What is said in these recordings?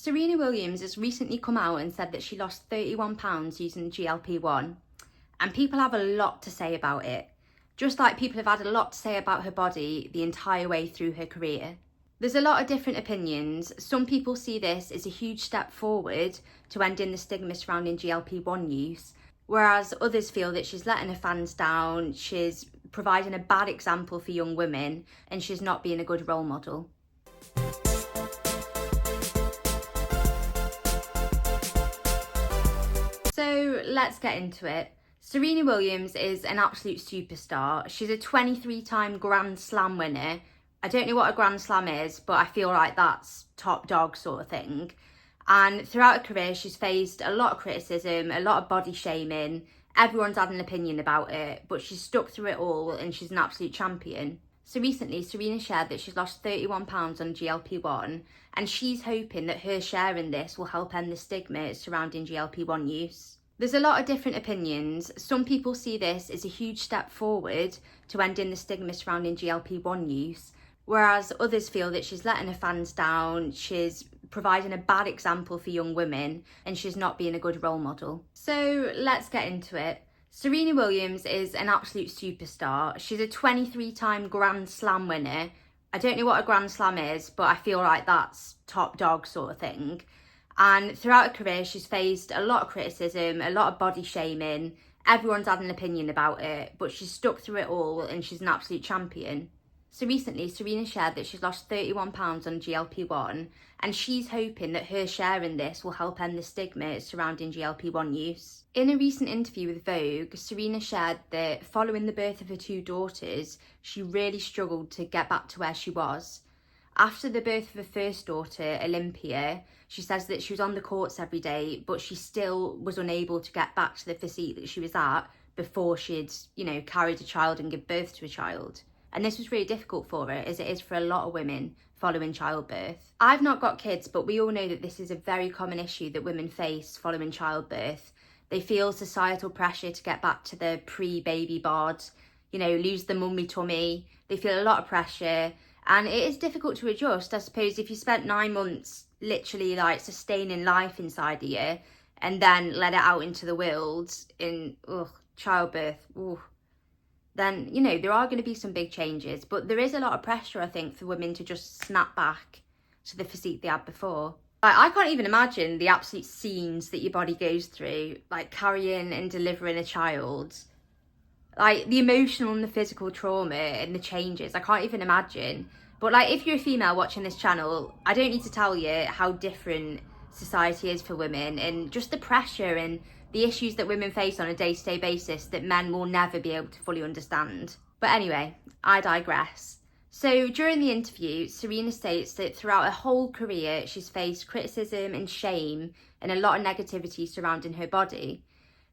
Serena Williams has recently come out and said that she lost 31 pounds using the GLP-1, and people have a lot to say about it, just like people have had a lot to say about her body the entire way through her career. There's a lot of different opinions. Some people see this as a huge step forward to ending the stigma surrounding GLP-1 use, whereas others feel that she's letting her fans down, she's providing a bad example for young women, and she's not being a good role model. So let's get into it. Serena Williams is an absolute superstar. She's a 23-time Grand Slam winner. I don't know what a Grand Slam is, but I feel like that's top dog sort of thing. And throughout her career, she's faced a lot of criticism, a lot of body shaming. Everyone's had an opinion about it, but she's stuck through it all and she's an absolute champion. So recently, Serena shared that she's lost 31 pounds on GLP-1, and she's hoping that her share in this will help end the stigma surrounding GLP-1 use. There's a lot of different opinions. Some people see this as a huge step forward to ending the stigma surrounding GLP-1 use, whereas others feel that she's letting her fans down, she's providing a bad example for young women, and she's not being a good role model. So let's get into it. Serena Williams is an absolute superstar. She's a 23-time Grand Slam winner. I don't know what a Grand Slam is, but I feel like that's top dog sort of thing. And throughout her career, she's faced a lot of criticism, a lot of body shaming. Everyone's had an opinion about it, but she's stuck through it all and she's an absolute champion. So recently, Serena shared that she's lost 31 pounds on GLP-1, and she's hoping that her share in this will help end the stigma surrounding GLP-1 use. In a recent interview with Vogue, Serena shared that following the birth of her two daughters, she really struggled to get back to where she was. After the birth of her first daughter, Olympia, she says that she was on the courts every day, but she still was unable to get back to the physique that she was at before she'd, carried a child and give birth to a child. And this was really difficult for her, as it is for a lot of women following childbirth. I've not got kids, but we all know that this is a very common issue that women face following childbirth. They feel societal pressure to get back to the pre-baby bod, lose the mummy tummy. They feel a lot of pressure, and it is difficult to adjust. I suppose if you spent 9 months literally sustaining life inside of you and then let it out into the world in childbirth, then, there are going to be some big changes. But there is a lot of pressure, I think, for women to just snap back to the physique they had before. I can't even imagine the absolute scenes that your body goes through, carrying and delivering a child. The emotional and the physical trauma and the changes, I can't even imagine. But if you're a female watching this channel, I don't need to tell you how different society is for women, and just the pressure and the issues that women face on a day-to-day basis that men will never be able to fully understand. But anyway, I digress. So during the interview, Serena states that throughout her whole career, she's faced criticism and shame and a lot of negativity surrounding her body.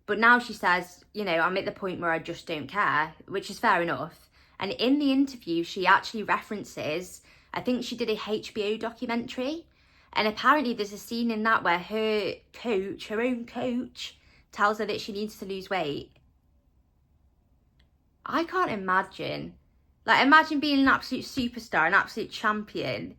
But now she says, I'm at the point where I just don't care, which is fair enough. And in the interview, she actually references, I think she did a HBO documentary, and apparently there's a scene in that where her own coach, tells her that she needs to lose weight. I can't imagine. Imagine being an absolute superstar, an absolute champion.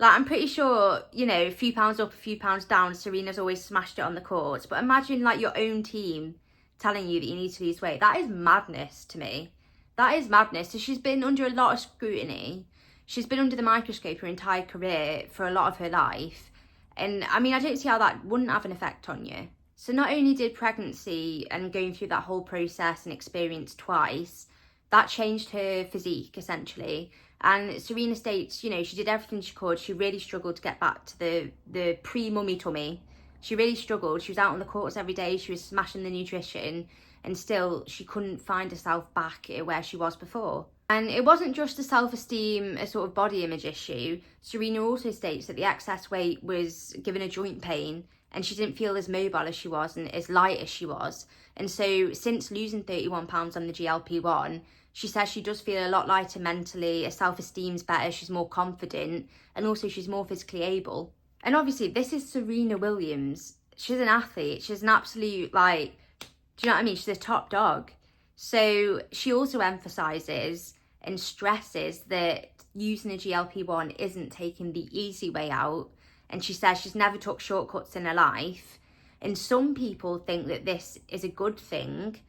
I'm pretty sure, a few pounds up, a few pounds down, Serena's always smashed it on the courts. But imagine, your own team telling you that you need to lose weight. That is madness to me. That is madness. So she's been under a lot of scrutiny. She's been under the microscope her entire career for a lot of her life. And, I don't see how that wouldn't have an effect on you. So not only did pregnancy and going through that whole process and experience twice, that changed her physique, essentially. And Serena states, she did everything she could. She really struggled to get back to the pre-mummy tummy. She really struggled. She was out on the courts every day. She was smashing the nutrition. And still, she couldn't find herself back where she was before. And it wasn't just a self-esteem, a sort of body image issue. Serena also states that the excess weight was giving her joint pain, and she didn't feel as mobile as she was and as light as she was. And so since losing 31 pounds on the GLP-1, she says she does feel a lot lighter mentally, her self-esteem's better, she's more confident, and also she's more physically able. And obviously, this is Serena Williams. She's an athlete. She's an absolute, do you know what I mean? She's a top dog. So she also emphasises and stresses that using a GLP-1 isn't taking the easy way out, and she says she's never took shortcuts in her life. And some people think that this is a good thing,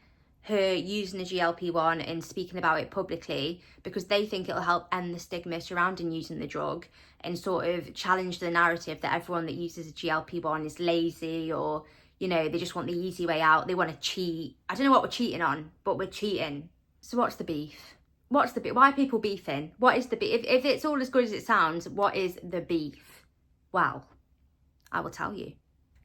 her using a GLP-1 and speaking about it publicly, because they think it'll help end the stigma surrounding using the drug and sort of challenge the narrative that everyone that uses a GLP-1 is lazy, or, you know, they just want the easy way out, they want to cheat. I don't know what we're cheating on, but we're cheating. So what's the beef? What's the beef? Why are people beefing? What is the beef? If it's all as good as it sounds, what is the beef? Well, I will tell you.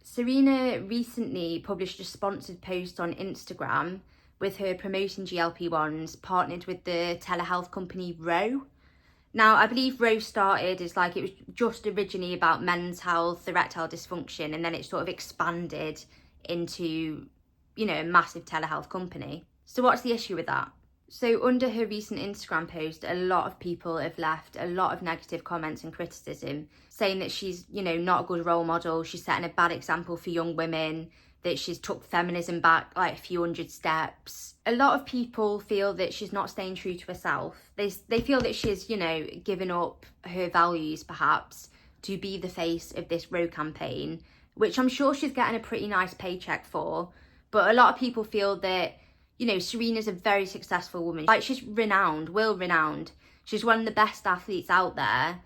Serena recently published a sponsored post on Instagram with her promoting GLP-1s, partnered with the telehealth company Ro. Now, I believe Ro started as like, it was just originally about men's health, erectile dysfunction, and then it sort of expanded into, you know, a massive telehealth company. So what's the issue with that? So under her recent Instagram post, a lot of people have left a lot of negative comments and criticism, saying that she's, you know, not a good role model, she's setting a bad example for young women, that she's took feminism back like a few hundred steps. A lot of people feel that she's not staying true to herself. They feel that she's, you know, given up her values perhaps to be the face of this Ro campaign, which I'm sure she's getting a pretty nice paycheck for. But a lot of people feel that, you know, Serena's a very successful woman. Like, she's renowned, world renowned. She's one of the best athletes out there.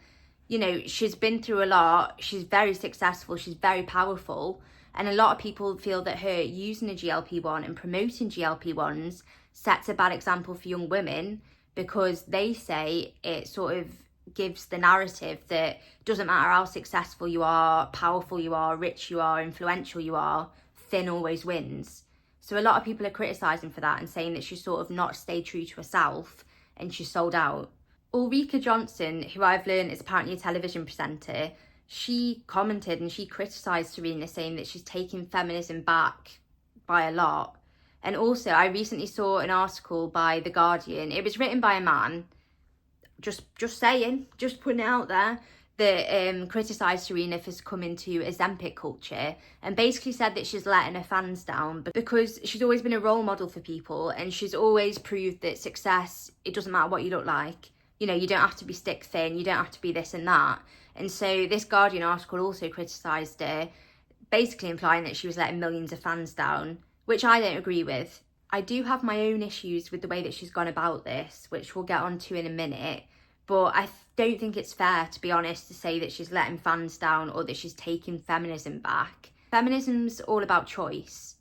You know, she's been through a lot. She's very successful. She's very powerful. And a lot of people feel that her using a GLP-1 and promoting GLP-1s sets a bad example for young women, because they say it sort of gives the narrative that it doesn't matter how successful you are, powerful you are, rich you are, influential you are, thin always wins. So a lot of people are criticising for that and saying that she's sort of not stayed true to herself and she's sold out. Ulrika Johnson, who I've learned is apparently a television presenter, she commented and she criticised Serena, saying that she's taking feminism back by a lot. And also, I recently saw an article by The Guardian. It was written by a man, just saying, just putting it out there, that criticised Serena for succumbing to Ozempic culture, and basically said that she's letting her fans down because she's always been a role model for people, and she's always proved that success, it doesn't matter what you look like. You know, you don't have to be stick thin, you don't have to be this and that. And so this Guardian article also criticised her, basically implying that she was letting millions of fans down, which I don't agree with. I do have my own issues with the way that she's gone about this, which we'll get onto in a minute, but I don't think it's fair, to be honest, to say that she's letting fans down or that she's taking feminism back. Feminism's all about choice.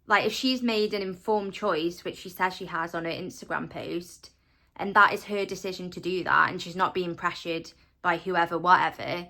Like, if she's made an informed choice, which she says she has on her Instagram post, and that is her decision to do that, and she's not being pressured by whoever, whatever,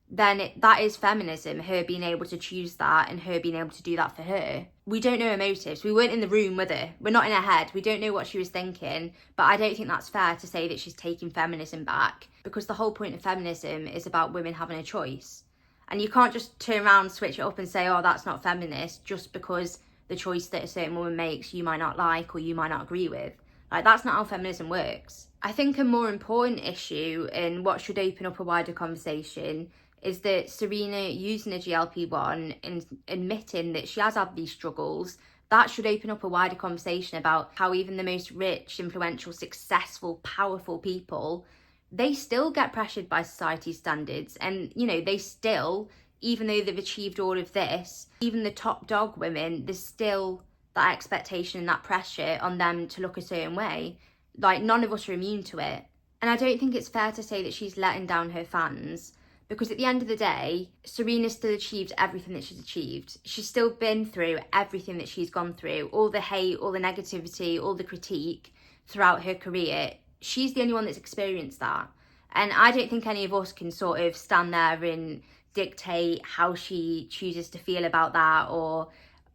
then that is feminism, her being able to choose that and her being able to do that for her. We don't know her motives. We weren't in the room with her. We're not in her head. We don't know what she was thinking, but I don't think that's fair to say that she's taking feminism back, because the whole point of feminism is about women having a choice. And you can't just turn around, switch it up and say, oh, that's not feminist, just because the choice that a certain woman makes you might not like or you might not agree with. Like, that's not how feminism works. I think a more important issue, and what should open up a wider conversation, is that Serena using a GLP-1 and admitting that she has had these struggles, that should open up a wider conversation about how even the most rich, influential, successful, powerful people, they still get pressured by society's standards. And, you know, they still, even though they've achieved all of this, even the top dog women, there's still that expectation and that pressure on them to look a certain way. Like, none of us are immune to it. And I don't think it's fair to say that she's letting down her fans, because at the end of the day, Serena's still achieved everything that she's achieved. She's still been through everything that she's gone through, all the hate, all the negativity, all the critique throughout her career. She's the only one that's experienced that. And I don't think any of us can sort of stand there and dictate how she chooses to feel about that or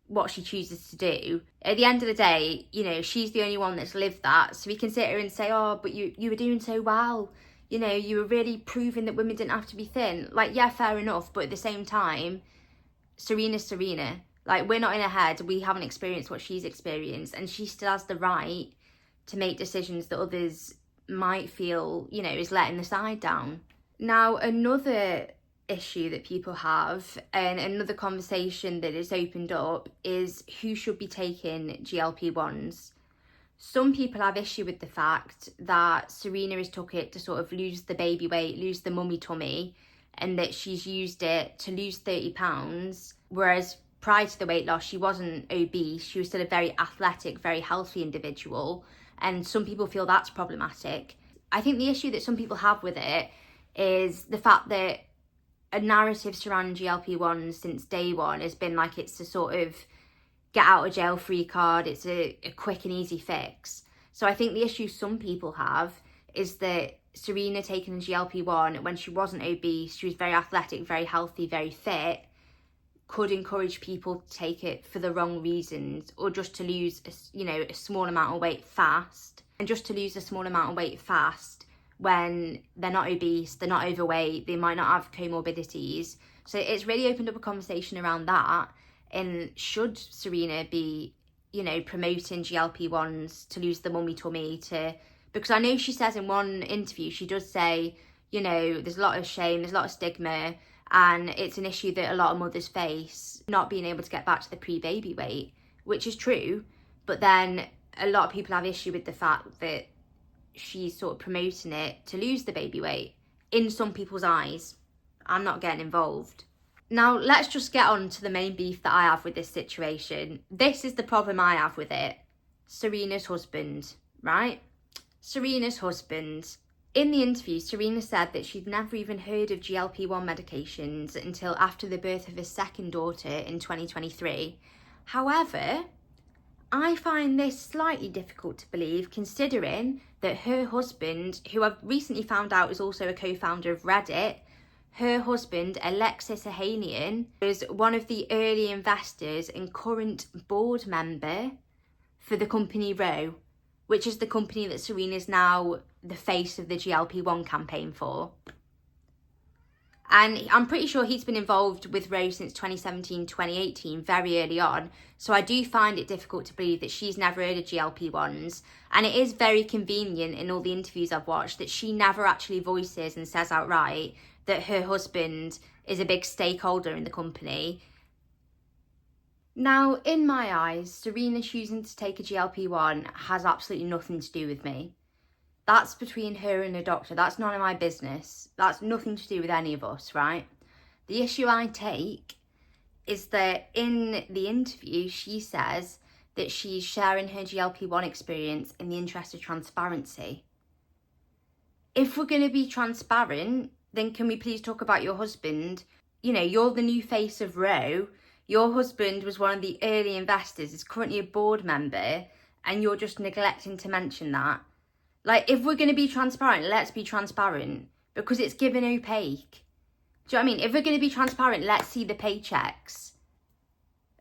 what she chooses to do. At the end of the day, you know, she's the only one that's lived that. So we can sit here and say, oh, but you were doing so well. You know, you were really proving that women didn't have to be thin. Like, yeah, fair enough. But at the same time, Serena's Serena. Like, we're not in her head. We haven't experienced what she's experienced. And she still has the right to make decisions that others might feel, you know, is letting the side down. Now, another issue that people have, and another conversation that is opened up, is who should be taking GLP-1s. Some people have issue with the fact that Serena has took it to sort of lose the baby weight, lose the mummy tummy, and that she's used it to lose 30 pounds, whereas prior to the weight loss, she wasn't obese. She was still a very athletic, very healthy individual. And some people feel that's problematic. I think the issue that some people have with it is the fact that a narrative surrounding GLP-1s since day one has been like it's a sort of get out of jail free card. It's a quick and easy fix. So I think the issue some people have is that Serena taking a GLP-1 when she wasn't obese, she was very athletic, very healthy, very fit, could encourage people to take it for the wrong reasons, or just to lose a small amount of weight fast. And just to lose a small amount of weight fast when they're not obese, they're not overweight, they might not have comorbidities. So it's really opened up a conversation around that. And should Serena be, promoting GLP-1s to lose the mummy tummy, because I know she says in one interview, she does say, there's a lot of shame, there's a lot of stigma, and it's an issue that a lot of mothers face, not being able to get back to the pre-baby weight, which is true. But then a lot of people have issue with the fact that she's sort of promoting it to lose the baby weight in some people's eyes. I'm not getting involved. Now, let's just get on to the main beef that I have with this situation. This is the problem I have with it. Serena's husband, right? Serena's husband. In the interview, Serena said that she'd never even heard of GLP-1 medications until after the birth of her second daughter in 2023. However, I find this slightly difficult to believe, considering that her husband, who I've recently found out is also a co-founder of Reddit, her husband, Alexis Ohanian, is one of the early investors and current board member for the company Roe, which is the company that Serena is now the face of the GLP-1 campaign for. And I'm pretty sure he's been involved with Roe since 2017, 2018, very early on. So I do find it difficult to believe that she's never heard of GLP-1s. And it is very convenient in all the interviews I've watched that she never actually voices and says outright that her husband is a big stakeholder in the company. Now, in my eyes, Serena choosing to take a GLP-1 has absolutely nothing to do with me. That's between her and her doctor. That's none of my business. That's nothing to do with any of us, right? The issue I take is that in the interview, she says that she's sharing her GLP-1 experience in the interest of transparency. If we're going to be transparent, then can we please talk about your husband? You're the new face of Roe. Your husband was one of the early investors, is currently a board member, and you're just neglecting to mention that. Like, if we're going to be transparent, let's be transparent, because it's given opaque. Do you know what I mean? If we're going to be transparent, let's see the paychecks.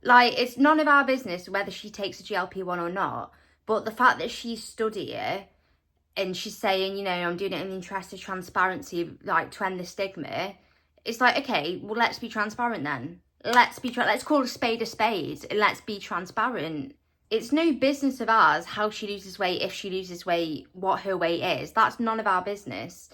Like, it's none of our business whether she takes a GLP-1 or not, but the fact that she's studied it and she's saying, I'm doing it in the interest of transparency, like, to end the stigma, it's like, okay, well, let's be transparent then. Let's call a spade, and let's be transparent. It's no business of ours how she loses weight, if she loses weight, what her weight is. That's none of our business.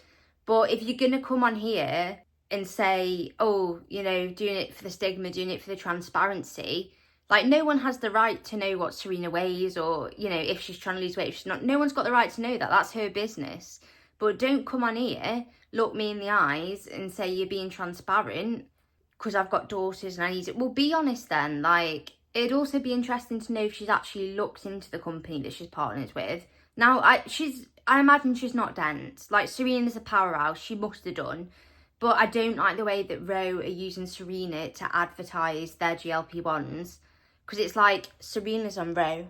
But if you're going to come on here and say, doing it for the stigma, doing it for the transparency, like, no one has the right to know what Serena weighs or, if she's trying to lose weight, if she's not. No one's got the right to know that. That's her business. But don't come on here, look me in the eyes and say you're being transparent because I've got daughters and I need it. Well, be honest then. Like, it'd also be interesting to know if she's actually looked into the company that she's partnered with. Now, I imagine she's not dense. Like, Serena's a powerhouse. She must have done. But I don't like the way that Roe are using Serena to advertise their GLP-1s. Because it's like, Serena's on Roe.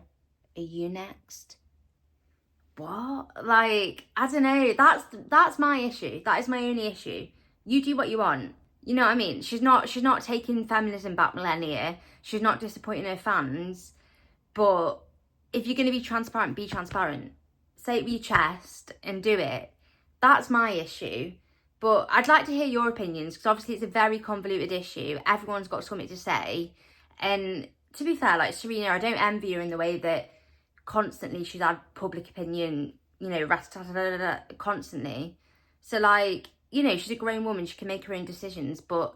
Are you next? What? Like, I don't know. That's my issue. That is my only issue. You do what you want. You know what I mean? She's not taking feminism back millennia. She's not disappointing her fans. But if you're going to be transparent, be transparent. Say it with your chest and do it. That's my issue. But I'd like to hear your opinions, because obviously it's a very convoluted issue. Everyone's got something to say. And to be fair, like, Serena, I don't envy her in the way that constantly she's had public opinion, constantly. So, like, she's a grown woman, she can make her own decisions, but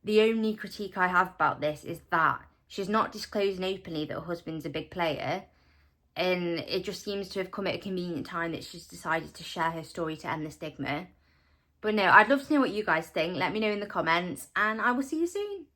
the only critique I have about this is that she's not disclosing openly that her husband's a big player, and it just seems to have come at a convenient time that she's decided to share her story to end the stigma. But no, I'd love to know what you guys think. Let me know in the comments and I will see you soon.